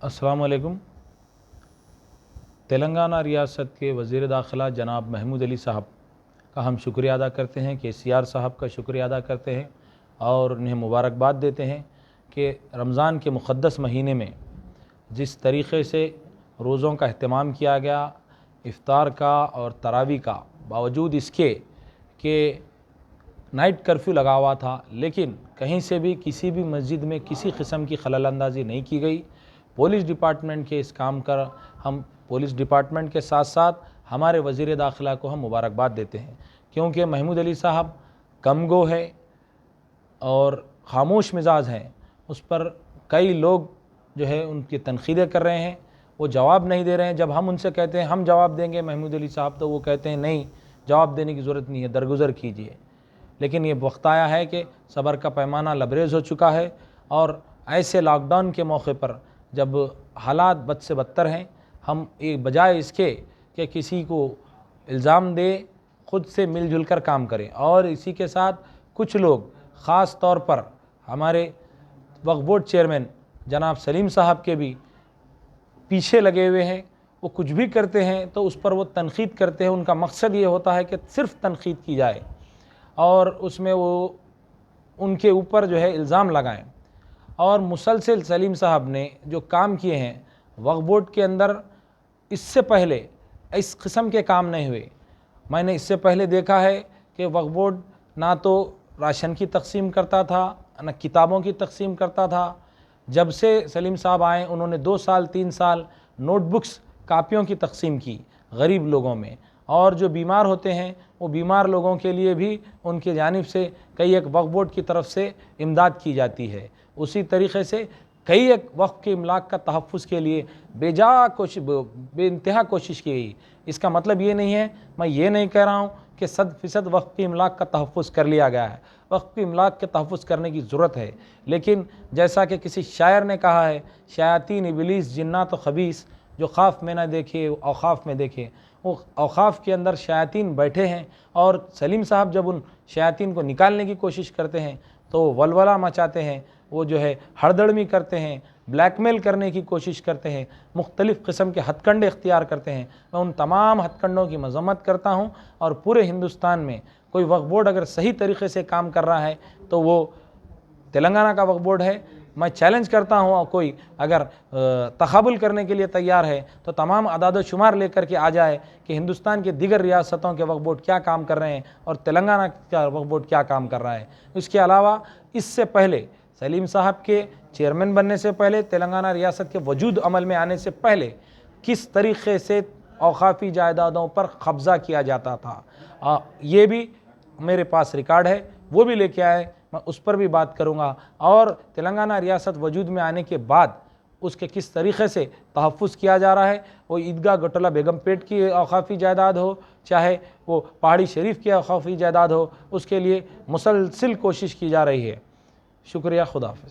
अस्सलाम वालेकुम। तेलंगाना रियासत के वज़ीर दाखिला जनाब महमूद अली साहब का हम शुक्रिया अदा करते हैं, KCR साहब का शुक्रिया अदा करते हैं और उन्हें मुबारकबाद देते हैं कि रमज़ान के मुक़द्दस महीने में जिस तरीक़े से रोज़ों का अहतमाम किया गया, इफ़्तार का और तरावी का, बावजूद इसके कि नाइट कर्फ्यू लगा हुआ था, लेकिन कहीं से भी किसी भी मस्जिद में किसी किस्म की खलल अंदाज़ी नहीं की गई। पुलिस डिपार्टमेंट के इस काम का हम पुलिस डिपार्टमेंट के साथ साथ हमारे वज़ीर दाखिला को हम मुबारकबाद देते हैं, क्योंकि महमूद अली साहब कमगो है और ख़ामोश मिजाज हैं। उस पर कई लोग जो है उनकी तनक़ीदें कर रहे हैं, वो जवाब नहीं दे रहे हैं। जब हम उनसे कहते हैं हम जवाब देंगे महमूद अली साहब, तो वो कहते हैं नहीं, जवाब देने की ज़रूरत नहीं है, दरगुज़र कीजिए। लेकिन ये वक्त आया है कि सब्र का पैमाना लबरेज़ हो चुका है और ऐसे लॉकडाउन के मौके पर जब हालात बद से बदतर हैं, हम एक बजाय इसके कि किसी को इल्ज़ाम दे, ख़ुद से मिलजुल कर काम करें। और इसी के साथ कुछ लोग ख़ास तौर पर हमारे वक्फ़ बोर्ड चेयरमैन जनाब सलीम साहब के भी पीछे लगे हुए हैं। वो कुछ भी करते हैं तो उस पर वो तनक़ीद करते हैं। उनका मकसद ये होता है कि सिर्फ़ तनक़ीद की जाए और उसमें वो उनके ऊपर जो है इल्ज़ाम लगाएं। और मुसलसल सलीम साहब ने जो काम किए हैं वक्फ़ बोर्ड के अंदर, इससे पहले इस किस्म के काम नहीं हुए। मैंने इससे पहले देखा है कि वक्फ़ बोर्ड ना तो राशन की तक़सीम करता था, ना किताबों की तक़सीम करता था। जब से सलीम साहब आए, उन्होंने 2 साल 3 साल नोटबुक्स, कापियों की तक़सीम की गरीब लोगों में, और जो बीमार होते हैं वो बीमार लोगों के लिए भी उनकी जानिब से कई एक वक्फ़ बोर्ड की तरफ से इमदाद की जाती है। उसी तरीक़े से कई एक वक्फ़ के इमलाक का तहफ़्फ़ुज़ के लिए बेइंतहा कोशिश की गई। इसका मतलब ये नहीं है, मैं ये नहीं कह रहा हूँ कि 100% वक्फ़ के इमलाक का तहफ़्फ़ुज़ कर लिया गया है। वक्फ़ के इमलाक के तहफ़्फ़ुज़ करने की ज़रूरत है, लेकिन जैसा कि किसी शायर ने कहा है, शयातीन इबलीस जिन्नात व ख़बीस जो ख़ौफ़ में न देखे औक़ाफ़ में देखे। वो औक़ाफ़ के अंदर शयातीन बैठे हैं और सलीम साहब जब उन शयातीन को निकालने की कोशिश करते हैं तो वलवला मचाते हैं, वो जो है हड़दड़मी करते हैं, ब्लैकमेल करने की कोशिश करते हैं, मुख्तलिफ़ किस्म के हथकंडे इख्तियार करते हैं। मैं उन तमाम हथकंडों की मज़म्मत करता हूँ और पूरे हिंदुस्तान में कोई वक्फ़ बोर्ड अगर सही तरीक़े से काम कर रहा है तो वो तेलंगाना का वक्फ़ बोर्ड है। मैं चैलेंज करता हूँ, और कोई अगर तक़ाबुल करने के लिए तैयार है तो तमाम अदाद व शुमार लेकर के आ जाए कि हिंदुस्तान के दीगर रियासतों के वक्फ़ बोर्ड क्या काम कर रहे हैं और तेलंगाना का वक्फ़ बोर्ड क्या काम कर रहा है। इसके अलावा इससे पहले सलीम साहब के चेयरमैन बनने से पहले, तेलंगाना रियासत के वजूद अमल में आने से पहले किस तरीक़े से औक़ाफ़ी जायदादों पर कब्ज़ा किया जाता था, ये भी मेरे पास रिकॉर्ड है, वो भी लेके आए, मैं उस पर भी बात करूँगा। और तेलंगाना रियासत वजूद में आने के बाद उसके किस तरीक़े से तहफ़्फ़ुज़ किया जा रहा है, वो ईदगाह गटोला बेगमपेट की औक़ाफ़ी जायदाद हो, चाहे वो पहाड़ी शरीफ की औक़ाफ़ी जायदाद हो, उसके लिए मुसलसल कोशिश की जा रही है। शुक्रिया, खुदा हाफ़िज़।